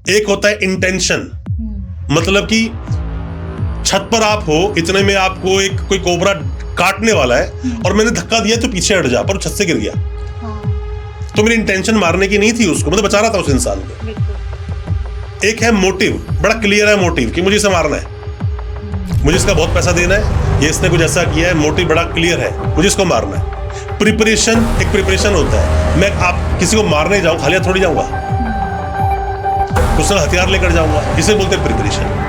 एक होता है इंटेंशन, मतलब कि छत पर आप हो, इतने में आपको एक कोई कोबरा काटने वाला है और मैंने धक्का दिया तो पीछे हट जा, पर वो छत से गिर गया। तो मेरी इंटेंशन मारने की नहीं थी उसको, मतलब बचा रहा था उस इंसान को। एक है मोटिव, बड़ा क्लियर है मोटिव कि मुझे इसे मारना है, मुझे इसका बहुत पैसा देना है, ये इसने कुछ ऐसा किया है, मोटिव बड़ा क्लियर है, मुझे इसको मारना है। प्रिपरेशन, एक प्रिपरेशन होता है, मैं आप किसी को मारने जाऊं खाली हाथ थोड़ी जाऊंगा, उसका हथियार लेकर जाऊंगा, इसे बोलते हैं प्रिपरेशन।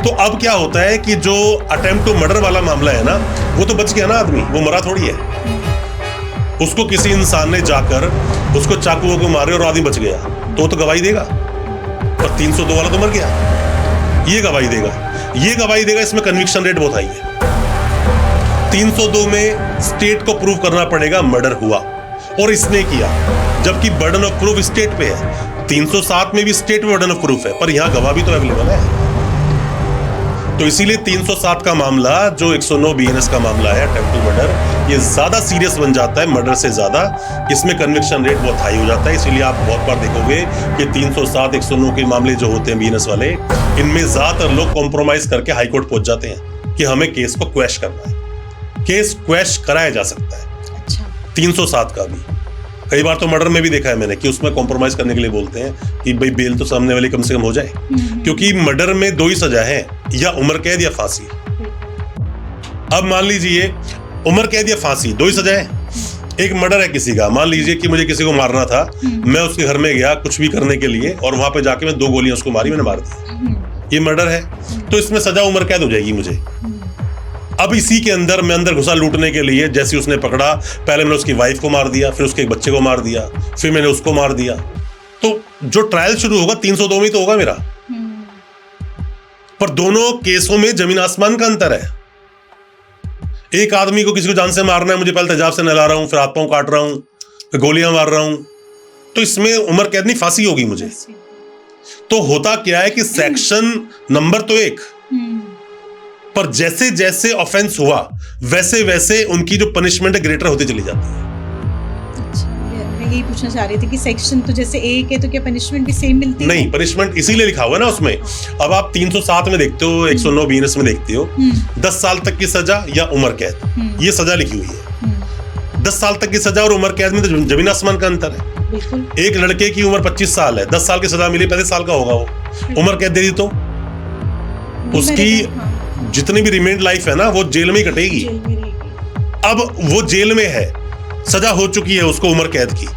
तो अब क्या होता है कि जो अटेम्प्ट टू मर्डर वाला मामला है ना, वो तो बच गया ना आदमी, वो मरा थोड़ी है। उसको किसी इंसान ने जाकर उसको चाकू को मारे और आदमी बच गया, तो वो तो गवाही देगा। और 302 वाला तो मर गया, ये गवाही देगा, ये गवाही देगा। इसमें कन्विक्शन रेट बहुत हाई है। 302 में स्टेट को प्रूव करना पड़ेगा मर्डर हुआ और इसने किया, जबकि बर्डन ऑफ प्रूफ स्टेट पे है। 307 में भी स्टेट में बर्डन ऑफ प्रूफ है, पर यहां गवाह भी तो अवेलेबल है। तो इसीलिए 307 का मामला, जो 109 बीएनएस का मामला है अटेम्प्ट टू मर्डर, ये ज्यादा सीरियस बन जाता है मर्डर से ज्यादा। इसमें कन्विक्शन रेट बहुत हाई हो जाता है। इसीलिए आप बहुत बार देखोगे कि 307, 109 के मामले जो होते हैं बीएनएस वाले, इनमें ज्यादातर लोग कॉम्प्रोमाइज करके हाई कोर्ट पहुंच जाते हैं कि हमें केस को क्वैश करना है। केस क्वैश कराया जा सकता है। अच्छा। 307 का भी कई बार तो मर्डर में भी देखा है मैंने कि उसमें कॉम्प्रोमाइज करने के लिए बोलते हैं कि भाई बेल तो सामने वाली कम से कम हो जाए, क्योंकि मर्डर में 2 ही सजा है, या उम्र कैद या फांसी। अब मान लीजिए उम्र कैद या फांसी 2 ही सजा है। एक मर्डर है किसी का, मान लीजिए कि मुझे किसी को मारना था, मैं उसके घर में गया कुछ भी करने के लिए और वहां पे जाके मैं 2 गोलियां उसको मारी, मैंने मार दी, ये मर्डर है। तो इसमें सजा उम्र कैद हो जाएगी मुझे। अब इसी के अंदर मैं अंदर घुसा लूटने के लिए, जैसे उसने पकड़ा, पहले मैंने उसकी वाइफ को मार दिया, फिर उसके एक बच्चे को मार दिया, फिर मैंने उसको मार दिया। तो जो ट्रायल शुरू होगा 302 में तो होगा मेरा। पर दोनों केसों में जमीन आसमान का अंतर है। एक आदमी को किसी को जान से मारना है, मुझे पहले तेजाब से नहला रहा हूं, फिर हाथ पांव काट रहा हूं, फिर गोलियां मार रहा हूं, तो इसमें उम्र कैद नहीं, फांसी होगी मुझे। तो होता क्या है कि सेक्शन नंबर तो एक, पर जैसे जैसे ऑफेंस हुआ वैसे वैसे उनकी जो पनिशमेंट है ग्रेटर होती चली जाती है। अच्छा, मैं यही पूछना चाह रही थी कि सेक्शन तो जैसे एक है तो क्या पनिशमेंट भी सेम मिलती है? नहीं, पनिशमेंट इसीलिए लिखा हुआ है ना उसमें। अब आप 307 में देखते हो, 109 बीएनएस में देखते हो, 10 साल तक की सजा या उम्र कैद, ये सजा लिखी हुई है। 10 साल तक की सजा और उम्र कैद में तो जमीन आसमान का अंतर है। बिल्कुल। एक लड़के की उम्र 25 साल है, 10 साल की सजा मिली, 35 साल का होगा वो, उम्र कैद दे दी तो उसकी जितनी भी रिमेंड लाइफ है ना वो जेल में ही कटेगी। अब वो जेल में है, सजा हो चुकी है उसको उम्र कैद की,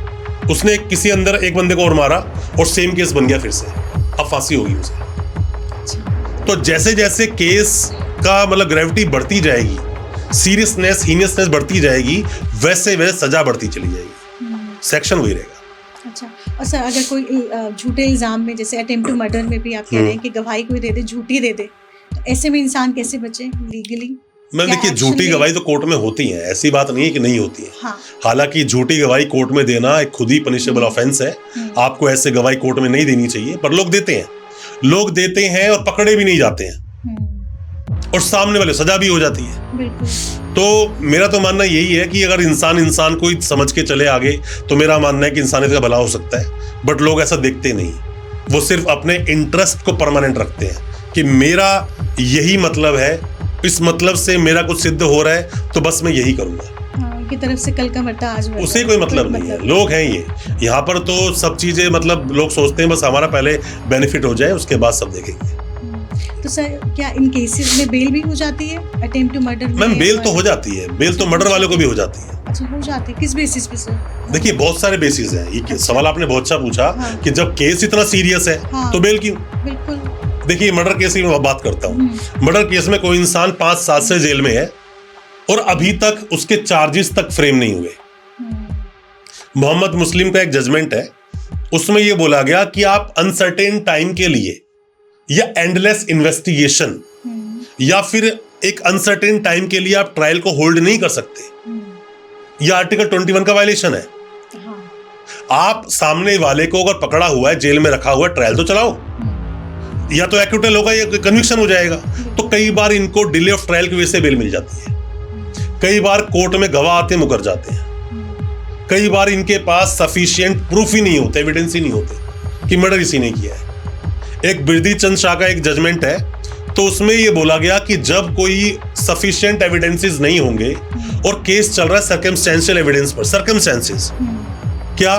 उसने किसी अंदर एक बंदे को और मारा और सेम केस बन गया फिर से, अब फांसी होगी उसे। तो जैसे जैसे केस का मतलब ग्रेविटी बढ़ती जाएगी, सीरियसनेस हीनियसनेस बढ़ती जाएगी, वैसे वैसे सजा बढ़ती चली जाएगी, सेक्शन वही रहेगा। अच्छा, और सर अगर कोई झूठे इल्जाम में, जैसे अटेम्प्ट टू मर्डर में भी आप कह रहे हैं कि गवाही कोई दे दे, झूठी दे दे, तो ऐसे में इंसान कैसे बचे लीगली? मैं देखिए, झूठी गवाही तो कोर्ट में होती है, ऐसी बात नहीं है कि नहीं होती है। हाँ। हालांकि झूठी गवाही कोर्ट में देना एक खुद ही पनिशेबल ऑफेंस है, आपको ऐसे गवाही कोर्ट में नहीं देनी चाहिए, पर लोग देते हैं और पकड़े भी नहीं जाते हैं और सामने वाले सजा भी हो जाती है। बिल्कुल। तो मेरा तो मानना यही है कि अगर इंसान को समझ के चले आगे तो मेरा मानना है कि इंसानियत का भला हो सकता है। बट लोग ऐसा देखते नहीं, वो सिर्फ अपने इंटरेस्ट को परमानेंट रखते हैं कि मेरा यही मतलब है, इस मतलब से मेरा कुछ सिद्ध हो रहा है तो बस मैं यही करूंगा। हाँ, की तरफ से कल का मरता आज मरता, उसे कोई मतलब नहीं है। लोग हैं ये यहाँ पर तो सब चीजें, मतलब लोग सोचते हैं बस हमारा पहले बेनिफिट हो जाए, उसके बाद सब देखेंगे। तो सर क्या इन केसेस में बेल भी हो जाती है अटेम्प्ट टू मर्डर में? मैम बेल तो हो जाती है, बेल तो मर्डर वाले को भी हो जाती है। अच्छा, हो जाती है, किस बेसिस पे सर? देखिए बहुत सारे बेसिस हैं। ये सवाल आपने बहुत अच्छा पूछा। हाँ। कि जब केस इतना सीरियस है हाँ। तो बेल क्यों? बिल्कुल। देखिए मर्डर केस की मैं बात करता हूँ। मर्डर केस में कोई इंसान 5 साल से जेल में है और अभी तक उसके चार्जेस तक फ्रेम नहीं हुए। मोहम्मद मुस्लिम का एक जजमेंट है, उसमें यह बोला गया कि आप अनसर्टेन टाइम के लिए या एंडलेस इन्वेस्टिगेशन या फिर एक अनसर्टेन टाइम के लिए आप ट्रायल को होल्ड नहीं कर सकते। यह आर्टिकल 21 का वायलेशन है। आप सामने वाले को अगर पकड़ा हुआ है, जेल में रखा हुआ है, ट्रायल तो चलाओ, या तो एक्यूटल होगा या कन्विक्शन हो जाएगा। तो कई बार इनको डिले ऑफ ट्रायल की वजह से बेल मिल जाती है, कई बार कोर्ट में गवाह आते मुकर जाते हैं, कई बार इनके पास सफिशिएंट प्रूफ ही नहीं होते, एविडेंस ही नहीं होते, कि मर्डर किसी ने किया है। एक बिरदी चंद शाह का एक जजमेंट है, तो उसमें ये बोला गया कि जब कोई सफिशिएंट एविडेंसेस नहीं होंगे और केस चल रहा है सर्कमस्टेंशियल एविडेंस पर, सर्कमस्टेंसेस क्या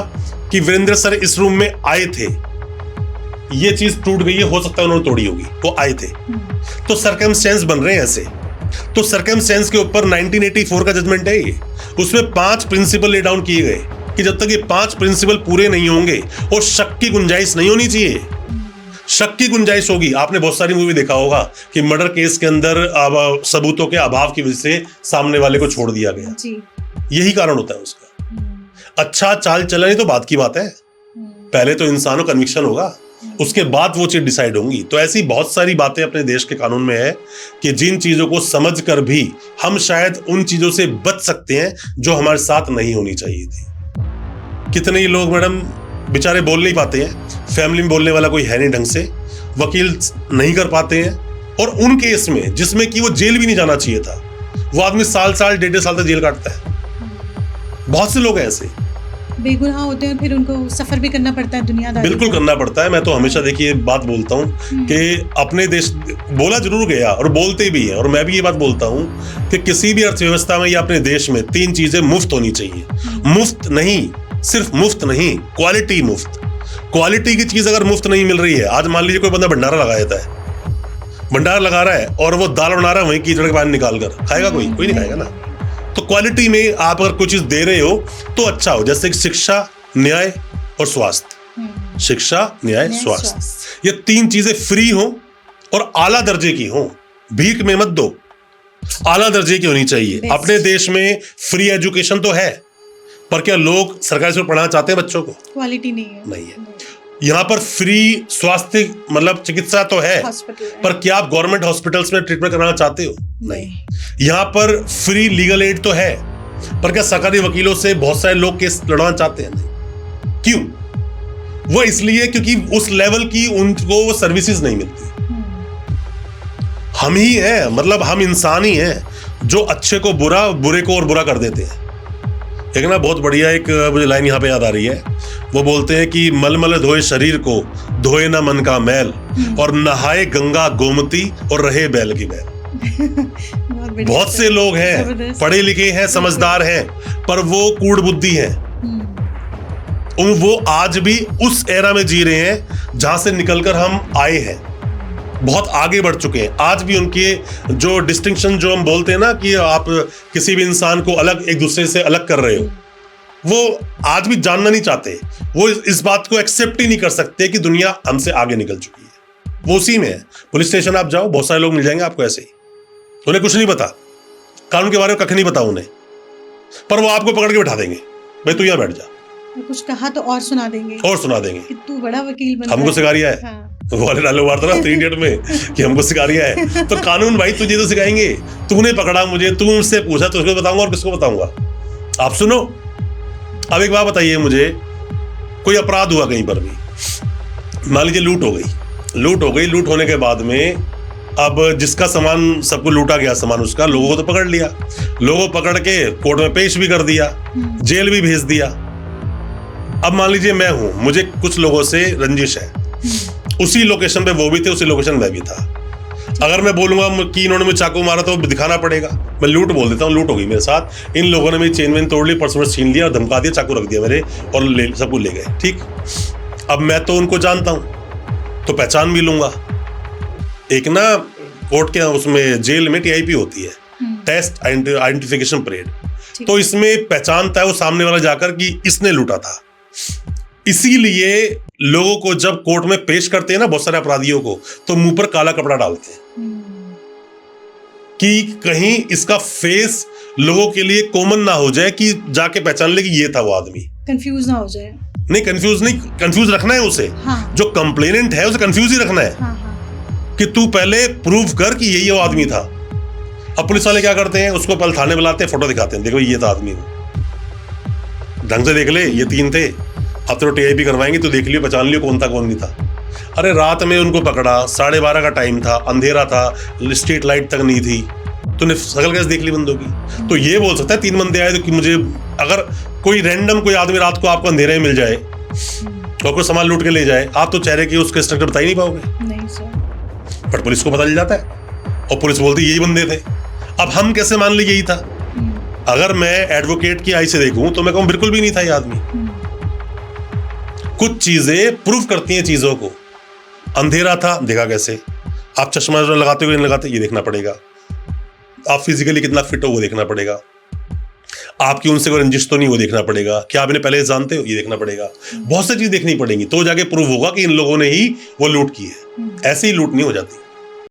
कि वीरेंद्र सर इस रूम में आए थे, ये चीज टूट गई है, हो सकता है उन्होंने तोड़ी होगी, वो आए थे, तो सर्कमस्टेंस बन रहे हैं ऐसे। तो सर्कमस्टेंस के ऊपर 1984 का जजमेंट है ये, उसमें 5 प्रिंसिपल ले डाउन किए गए कि जब तक ये 5 प्रिंसिपल पूरे नहीं होंगे और शक की गुंजाइश नहीं होनी चाहिए। शक की गुंजाइश होगी, आपने बहुत सारी मूवी देखा होगा कि मर्डर केस के अंदर सबूतों के अभाव की वजह से सामने वाले को छोड़ दिया गया जी। यही कारण होता है उसका। अच्छा चाल चलन ही तो बात की बात है, पहले तो इंसान को कन्विक्शन होगा, उसके बाद वो चीज डिसाइड होंगी। तो ऐसी बहुत सारी बातें अपने देश के कानून में है कि जिन चीजों को समझ कर भी हम शायद उन चीजों से बच सकते हैं जो हमारे साथ नहीं होनी चाहिए थी। कितने ही लोग मैडम बेचारे बोल नहीं पाते हैं, फैमिली में बोलने वाला कोई है नहीं ढंग से, वकील नहीं कर पाते हैं, और उन केस में जिसमें कि वो जेल भी नहीं जाना चाहिए था, वो आदमी साल 1.5 साल तक जेल काटता है। बहुत से लोग हैं ऐसे, बेगुनाह होते हैं, फिर उनको सफर भी करना पड़ता है दुनियादारी। बिल्कुल करना पड़ता है। मैं तो हमेशा देखिए बात बोलता हूँ कि अपने देश बोला जरूर गया और बोलते भी है, और मैं भी ये बात बोलता हूँ कि किसी भी अर्थव्यवस्था में या अपने देश में 3 चीजें मुफ्त होनी चाहिए। मुफ्त नहीं, सिर्फ मुफ्त नहीं, क्वालिटी मुफ्त। क्वालिटी की चीज अगर मुफ्त नहीं मिल रही है, आज मान लीजिए कोई बंदा भंडारा लगा देता है, भंडारा लगा रहा है और वो दाल बना रहा है वहीं कीचड़ के पानी निकाल कर, खाएगा कोई? कोई नहीं खाएगा ना। तो क्वालिटी में आप अगर कोई चीज दे रहे हो तो अच्छा हो, जैसे कि शिक्षा, न्याय और स्वास्थ्य। शिक्षा, न्याय, स्वास्थ्य, ये 3 चीजें फ्री हो और आला दर्जे की हो, भीख में मत दो, आला दर्जे की होनी चाहिए। अपने देश में फ्री एजुकेशन तो है, पर क्या लोग सरकारी स्कूल पढ़ाना चाहते हैं बच्चों को? क्वालिटी नहीं है। यहाँ पर फ्री स्वास्थ्य मतलब चिकित्सा तो है, पर क्या आप गवर्नमेंट हॉस्पिटल्स में ट्रीटमेंट कराना चाहते हो? नहीं। यहाँ पर फ्री लीगल एड तो है, पर क्या सरकारी वकीलों से बहुत सारे लोग केस लड़वाना चाहते हैं? नहीं। क्यों? वो इसलिए क्योंकि उस लेवल की उनको वो सर्विसेज नहीं मिलती। हम ही हैं, मतलब हम इंसान ही हैं जो अच्छे को बुरा, बुरे को और बुरा कर देते हैं। एक ना बहुत बढ़िया एक मुझे लाइन यहाँ पे याद आ रही है, वो बोलते हैं कि मलमल धोए शरीर को, धोए ना मन का मैल, और नहाए गंगा गोमती और रहे बैल की बैल। बहुत से लोग हैं, पढ़े लिखे हैं, समझदार हैं, पर वो कूड़ बुद्धि हैं। वो आज भी उस एरा में जी रहे हैं जहां से निकलकर हम आए हैं, बहुत आगे बढ़ चुके हैं। आज भी उनके जो डिस्टिंक्शन जो हम बोलते हैं ना कि आप किसी भी इंसान को अलग एक दूसरे से अलग कर रहे हो, वो आज भी जानना नहीं चाहते। वो इस बात को एक्सेप्ट ही नहीं कर सकते कि दुनिया हमसे आगे निकल चुकी है। वो उसी में है। पुलिस स्टेशन आप जाओ, बहुत सारे लोग मिल जाएंगे आपको ऐसे ही, उन्हें कुछ नहीं पता, कानून के बारे में कख नहीं पता उन्हें, पर वो आपको पकड़ के बैठा देंगे, भाई तू यहाँ बैठ जा, कुछ कहा तो और सुना देंगे कि तू बड़ा वकील बन, हमको सिखा रिया है। वो वाले डायलॉग मारता ना 3 इडियट में कि हमको सिखा रिया है। तो कानून भाई तुझे तो सिखाएंगे, तूने पकड़ा मुझे, तू मुझसे पूछा तो उसको बताऊंगा और किसको बताऊंगा? आप सुनो, अब एक बात बताइए मुझे, कोई अपराध हुआ कहीं पर भी, मान लीजिए लूट हो गई, लूट होने के बाद में अब जिसका सामान सबको लूटा गया सामान, उसका लोगों को तो पकड़ लिया, लोगों पकड़ के कोर्ट में पेश भी कर दिया, जेल भी भेज दिया। अब मान लीजिए मैं हूं, मुझे कुछ लोगों से रंजिश है, उसी लोकेशन पे वो भी थे, उसी लोकेशन में भी था। अगर मैं बोलूंगा कि इन्होंने मुझे चाकू मारा तो दिखाना पड़ेगा, मैं लूट बोल देता हूँ, लूट हो गई मेरे साथ, इन लोगों ने मेरी चेन वेन तोड़ ली, पर्स छीन लिया और धमका दिया, चाकू रख दिया मेरे और सबको ले गए। ठीक, अब मैं तो उनको जानता हूँ तो पहचान भी लूंगा। एक ना कोर्ट के उसमें जेल में TIP होती है, टेस्ट आइडेंटिफिकेशन परेड, तो इसमें पहचानता है वो सामने वाला जाकर कि इसने लूटा था। इसीलिए लोगों को जब कोर्ट में पेश करते हैं ना बहुत सारे अपराधियों को, तो मुंह पर काला कपड़ा डालते हैं कि कहीं इसका फेस लोगों के लिए कॉमन ना हो जाए, कि जाके पहचान ले कि ये था वो आदमी, कंफ्यूज ना हो जाए। नहीं, कंफ्यूज रखना है उसे। हाँ। जो कंप्लेनेंट है उसे कंफ्यूज ही रखना है। हाँ। कि तू पहले प्रूव कर कि यही वो आदमी था। अब पुलिस वाले क्या करते हैं, उसको पहले थाने बुलाते हैं, फोटो दिखाते हैं, देखो ये था आदमी, ढंग से देख ले, ये 3 थे, अब तो TIP करवाएंगे तो देख लियो, पहचान लियो कौन था कौन नहीं था। अरे रात में उनको पकड़ा, 12:30 का टाइम था, अंधेरा था, स्ट्रीट लाइट तक नहीं थी, तूने शकल कैसे देख ली बंदों की? तो ये बोल सकता है 3 बंदे आए तो कि मुझे, अगर कोई रैंडम कोई आदमी रात को आपको अंधेरे में मिल जाए, और कोई सामान लूट के ले जाए, आप तो चेहरे की उसके स्ट्रक्चर बता ही नहीं पाओगे, नहीं सर। बट पुलिस को पता चल जाता है और पुलिस बोलती यही बंदे थे। अब हम कैसे मान ली यही था? अगर मैं एडवोकेट की आई से देखूं तो मैं कहूं बिल्कुल भी नहीं था ये आदमी। कुछ चीजें प्रूव करती हैं चीजों को। अंधेरा था, देखा कैसे? आप चश्मा लगाते हुए नहीं लगाते, ये देखना पड़ेगा। आप फिजिकली कितना फिट हो वो देखना पड़ेगा। आपकी उनसे कोई रंजिश तो नहीं, वो देखना पड़ेगा। क्या आप इन्हें पहले से जानते हो, ये देखना पड़ेगा। बहुत सी चीज देखनी पड़ेगी, तो जाके प्रूव होगा कि इन लोगों ने ही वो लूट की है। ऐसे ही लूट नहीं हो जाती।